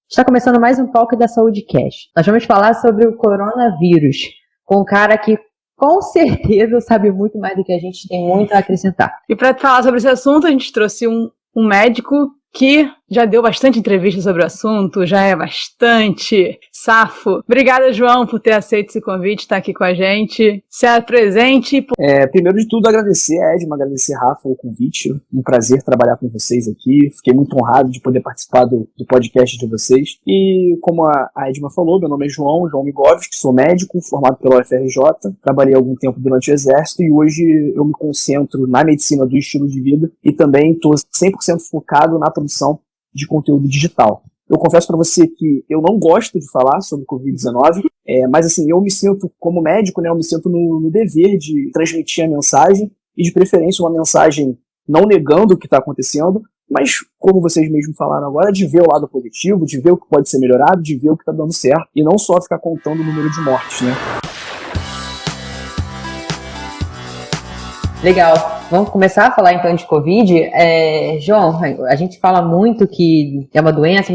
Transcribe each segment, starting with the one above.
Está começando mais um Talk da Saúde Cash. Nós vamos falar sobre o coronavírus, com um cara que com certeza sabe muito mais do que a gente, tem muito a acrescentar. E para falar sobre esse assunto, a gente trouxe um médico que já deu bastante entrevista sobre o assunto, já é bastante safo. Obrigada, João, por ter aceito esse convite, estar aqui com a gente. Se apresente. Primeiro de tudo, agradecer a Edma, agradecer a Rafa o convite. Um prazer trabalhar com vocês aqui. Fiquei muito honrado de poder participar do podcast de vocês. E como a Edma falou, meu nome é João Migovski, sou médico, formado pela UFRJ. Trabalhei algum tempo durante o Exército e hoje eu me concentro na medicina do estilo de vida e também estou 100% focado na produção de conteúdo digital. Eu confesso para você que eu não gosto de falar sobre Covid-19, mas assim, eu me sinto como médico, né, eu me sinto no dever de transmitir a mensagem e de preferência uma mensagem não negando o que está acontecendo, mas como vocês mesmos falaram agora, de ver o lado positivo, de ver o que pode ser melhorado, de ver o que está dando certo e não só ficar contando o número de mortes, né? Legal. Vamos começar a falar então de Covid. João, a gente fala muito que é uma doença,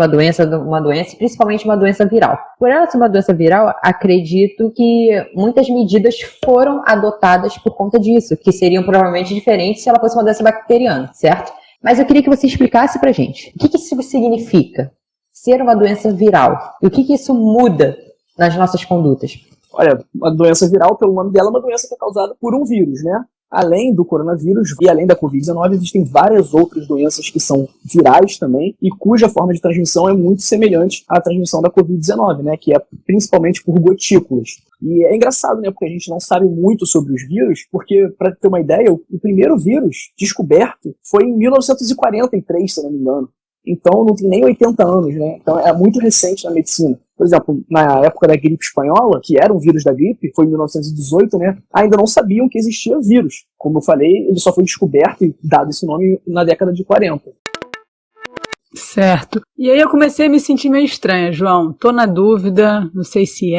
principalmente uma doença viral. Por ela ser uma doença viral, acredito que muitas medidas foram adotadas por conta disso, que seriam provavelmente diferentes se ela fosse uma doença bacteriana, certo? Mas eu queria que você explicasse pra gente, o que isso significa, ser uma doença viral? E o que isso muda nas nossas condutas? Olha, uma doença viral, pelo nome dela, é uma doença que é causada por um vírus, né? Além do coronavírus e além da Covid-19, existem várias outras doenças que são virais também e cuja forma de transmissão é muito semelhante à transmissão da Covid-19, né, que é principalmente por gotículas. E é engraçado, né, porque a gente não sabe muito sobre os vírus, porque, para ter uma ideia, o primeiro vírus descoberto foi em 1943, se não me engano. Então não tem nem 80 anos, né? Então é muito recente na medicina. Por exemplo, na época da gripe espanhola, que era um vírus da gripe, foi em 1918, né? Ainda não sabiam que existia vírus. Como eu falei, ele só foi descoberto e dado esse nome na década de 40. Certo. E aí eu comecei a me sentir meio estranha, João. Tô na dúvida, não sei se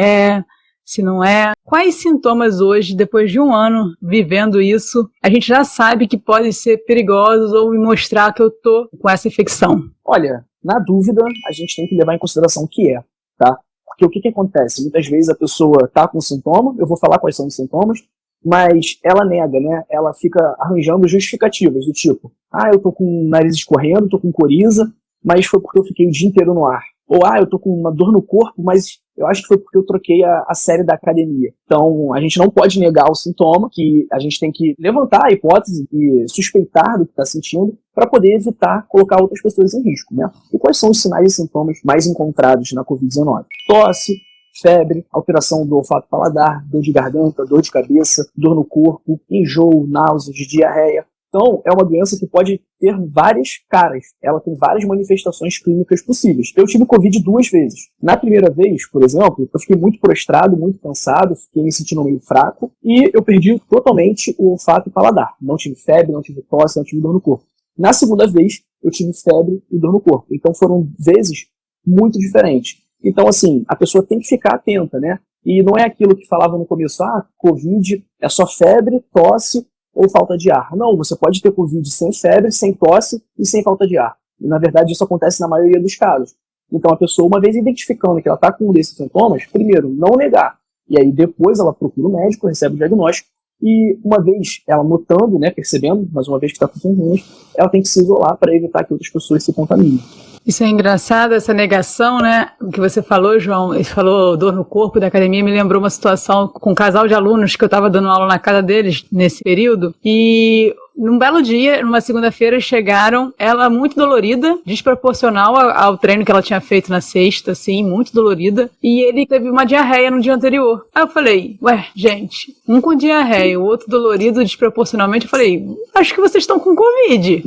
não é. Quais sintomas hoje, depois de um ano vivendo isso, a gente já sabe que podem ser perigosos ou me mostrar que eu tô com essa infecção? Olha, na dúvida, a gente tem que levar em consideração o que é, tá? Porque o que acontece? Muitas vezes a pessoa tá com sintoma, eu vou falar quais são os sintomas, mas ela nega, né? Ela fica arranjando justificativas do tipo, eu tô com o nariz escorrendo, tô com coriza, mas foi porque eu fiquei o dia inteiro no ar. Ou, eu tô com uma dor no corpo, mas eu acho que foi porque eu troquei a série da academia. Então, a gente não pode negar o sintoma, que a gente tem que levantar a hipótese e suspeitar do que está sentindo para poder evitar colocar outras pessoas em risco, né? E quais são os sinais e sintomas mais encontrados na Covid-19? Tosse, febre, alteração do olfato paladar, dor de garganta, dor de cabeça, dor no corpo, enjoo, náuseas, diarreia. Então, é uma doença que pode ter várias caras. Ela tem várias manifestações clínicas possíveis. Eu tive Covid 2 vezes. Na primeira vez, por exemplo, eu fiquei muito prostrado, muito cansado, fiquei me sentindo meio fraco e eu perdi totalmente o olfato e paladar. Não tive febre, não tive tosse, não tive dor no corpo. Na segunda vez, eu tive febre e dor no corpo. Então, foram vezes muito diferentes. Então, assim, a pessoa tem que ficar atenta, né? E não é aquilo que falava no começo, Covid é só febre, tosse ou falta de ar. Não, você pode ter Covid sem febre, sem tosse e sem falta de ar. E, na verdade, isso acontece na maioria dos casos. Então, a pessoa, uma vez identificando que ela está com um desses sintomas, primeiro, não negar. E aí, depois, ela procura o médico, recebe o diagnóstico. E, uma vez ela notando, né, percebendo, mas uma vez que está com sintomas, ela tem que se isolar para evitar que outras pessoas se contaminem. Isso é engraçado, essa negação, né? O que você falou, João, você falou dor no corpo da academia, me lembrou uma situação com um casal de alunos que eu estava dando aula na casa deles nesse período, e num belo dia, numa segunda-feira, chegaram, ela muito dolorida, desproporcional ao treino que ela tinha feito na sexta, assim, muito dolorida, e ele teve uma diarreia no dia anterior. Aí eu falei, gente, um com diarreia, o outro dolorido desproporcionalmente, eu falei, acho que vocês estão com Covid.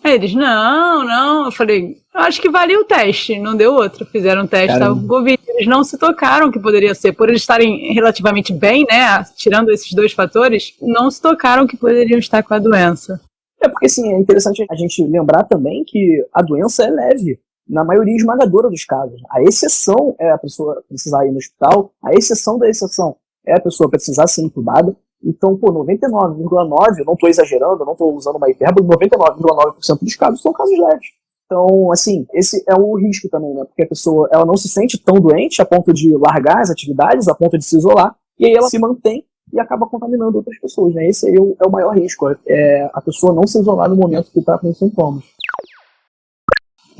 Aí eles, não, eu falei, eu acho que valia o teste, não deu outro, fizeram um teste, estavam com Covid, eles não se tocaram que poderia ser, por eles estarem relativamente bem, né, tirando esses dois fatores, não se tocaram que poderiam estar com a doença. Porque assim, é interessante a gente lembrar também que a doença é leve, na maioria esmagadora dos casos. A exceção é a pessoa precisar ir no hospital, a exceção da exceção é a pessoa precisar ser entubada. Então, 99,9%, eu não estou exagerando, eu não estou usando uma hipérbole, 99,9% dos casos são casos leves. Então, assim, esse é o risco também, né? Porque a pessoa, ela não se sente tão doente a ponto de largar as atividades, a ponto de se isolar, e aí ela se mantém e acaba contaminando outras pessoas, né? Esse aí é o maior risco, é a pessoa não se isolar no momento que está com sintomas.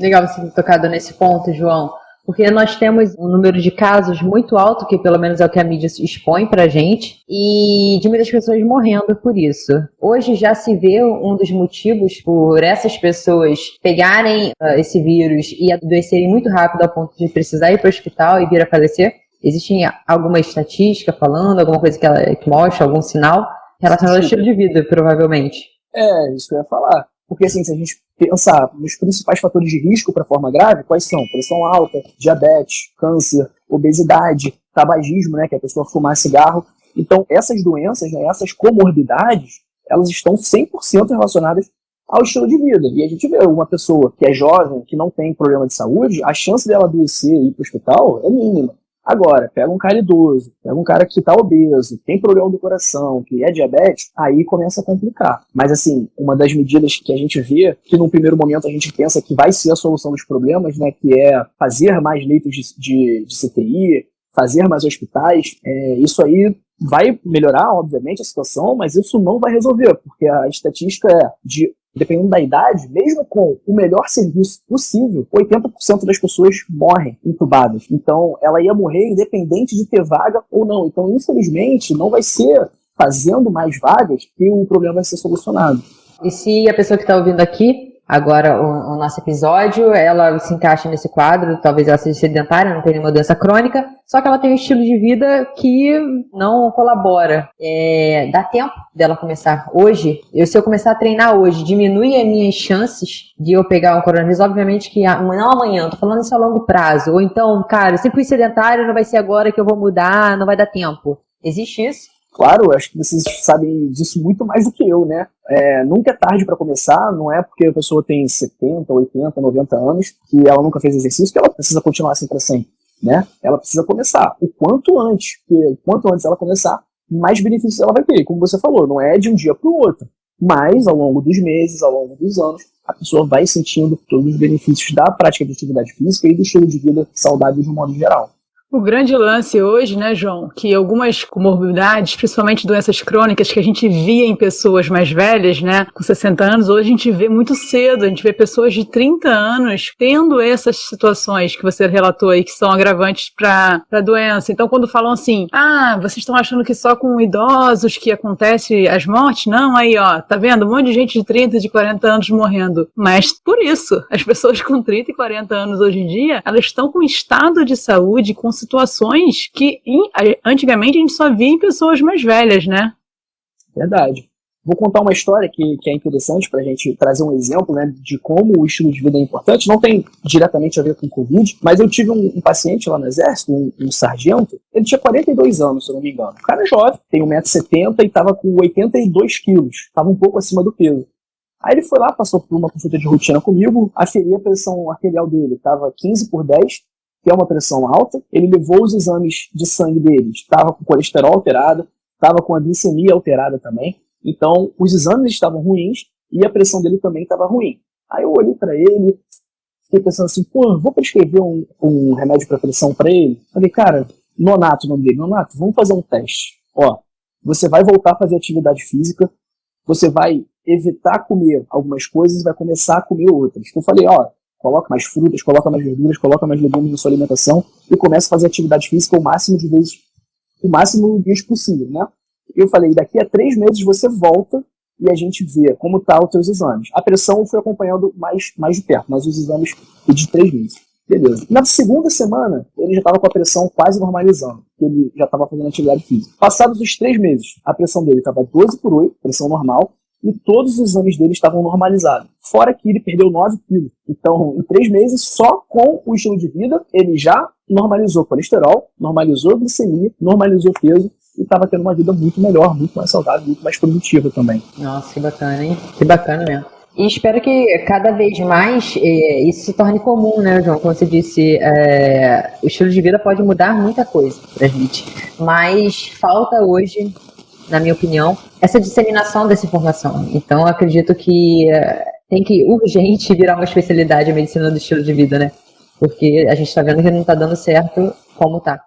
Legal você ter tocado nesse ponto, João, porque nós temos um número de casos muito alto, que pelo menos é o que a mídia expõe pra gente, e de muitas pessoas morrendo por isso. Hoje já se vê um dos motivos por essas pessoas pegarem esse vírus e adoecerem muito rápido ao ponto de precisar ir para o hospital e vir a falecer? Existe alguma estatística falando, alguma coisa que mostra, algum sinal relacionado ao estilo de vida, provavelmente? Isso que eu ia falar. Porque, assim, se a gente pensar nos principais fatores de risco para forma grave, quais são? Pressão alta, diabetes, câncer, obesidade, tabagismo, né, que é a pessoa fumar cigarro. Então, essas doenças, né, essas comorbidades, elas estão 100% relacionadas ao estilo de vida. E a gente vê uma pessoa que é jovem, que não tem problema de saúde, a chance dela adoecer e ir para o hospital é mínima. Agora, pega um cara idoso, pega um cara que está obeso, tem problema do coração, que é diabético, aí começa a complicar. Mas, assim, uma das medidas que a gente vê, que num primeiro momento a gente pensa que vai ser a solução dos problemas, né, que é fazer mais leitos de CTI, fazer mais hospitais, isso aí vai melhorar, obviamente, a situação, mas isso não vai resolver, porque a estatística dependendo da idade, mesmo com o melhor serviço possível, 80% das pessoas morrem entubadas. Então, ela ia morrer independente de ter vaga ou não. Então, infelizmente, não vai ser fazendo mais vagas que o problema vai ser solucionado. E se a pessoa que está ouvindo aqui, agora o nosso episódio, ela se encaixa nesse quadro, talvez ela seja sedentária, não tem nenhuma doença crônica, só que ela tem um estilo de vida que não colabora. Dá tempo dela começar hoje? Se eu começar a treinar hoje, diminui as minhas chances de eu pegar um coronavírus? Obviamente que não amanhã, tô falando isso a longo prazo. Ou então, cara, eu sempre fui sedentário, não vai ser agora que eu vou mudar, não vai dar tempo. Existe isso? Claro, acho que vocês sabem disso muito mais do que eu, né? Nunca é tarde para começar, não é porque a pessoa tem 70, 80, 90 anos que ela nunca fez exercício que ela precisa continuar assim para sempre, né? Ela precisa começar o quanto antes, porque o quanto antes ela começar, mais benefícios ela vai ter. Como você falou, não é de um dia para o outro, mas ao longo dos meses, ao longo dos anos, a pessoa vai sentindo todos os benefícios da prática de atividade física e do estilo de vida saudável de um modo geral. O grande lance hoje, né, João, que algumas comorbidades, principalmente doenças crônicas que a gente via em pessoas mais velhas, né, com 60 anos, hoje a gente vê muito cedo, a gente vê pessoas de 30 anos tendo essas situações que você relatou aí, que são agravantes para a doença. Então, quando falam assim, vocês estão achando que só com idosos que acontece as mortes? Não, aí, ó, tá vendo? Um monte de gente de 30, de 40 anos morrendo. Mas, por isso, as pessoas com 30 e 40 anos hoje em dia, elas estão com estado de saúde, com situações que antigamente a gente só via em pessoas mais velhas, né? Verdade. Vou contar uma história que é interessante para a gente trazer um exemplo, né, de como o estilo de vida é importante. Não tem diretamente a ver com Covid, mas eu tive um paciente lá no Exército, um sargento, ele tinha 42 anos, se eu não me engano. O cara é jovem, tem 1,70 m e estava com 82 quilos, estava um pouco acima do peso. Aí ele foi lá, passou por uma consulta de rotina comigo, aferi a pressão arterial dele, estava 15/10, que é uma pressão alta. Ele levou os exames de sangue dele, estava com colesterol alterado, estava com a glicemia alterada também. Então, os exames estavam ruins e a pressão dele também estava ruim. Aí eu olhei para ele, fiquei pensando assim, vou prescrever um remédio para pressão para ele? Falei, cara, Nonato, o nome dele, Nonato, vamos fazer um teste. Você vai voltar a fazer atividade física, você vai evitar comer algumas coisas e vai começar a comer outras. Eu falei, coloca mais frutas, coloca mais verduras, coloca mais legumes na sua alimentação e começa a fazer atividade física o máximo de dias possível, né? Eu falei, daqui a 3 meses você volta e a gente vê como tá os teus exames. A pressão eu fui acompanhando mais de perto, mas os exames de 3 meses. Beleza. Na segunda semana, ele já estava com a pressão quase normalizando, ele já estava fazendo atividade física. Passados os 3 meses, a pressão dele estava 12/8, pressão normal, e todos os exames dele estavam normalizados. Fora que ele perdeu 9 quilos. Então, em 3 meses, só com o estilo de vida, ele já normalizou colesterol, normalizou glicemia, normalizou peso e estava tendo uma vida muito melhor, muito mais saudável, muito mais produtiva também. Nossa, que bacana, hein? Que bacana mesmo. E espero que cada vez mais isso se torne comum, né, João? Como você disse, o estilo de vida pode mudar muita coisa pra gente. Mas falta hoje, na minha opinião, essa disseminação dessa informação. Então, eu acredito que tem que urgente virar uma especialidade a medicina do estilo de vida, né? Porque a gente tá vendo que não tá dando certo como tá.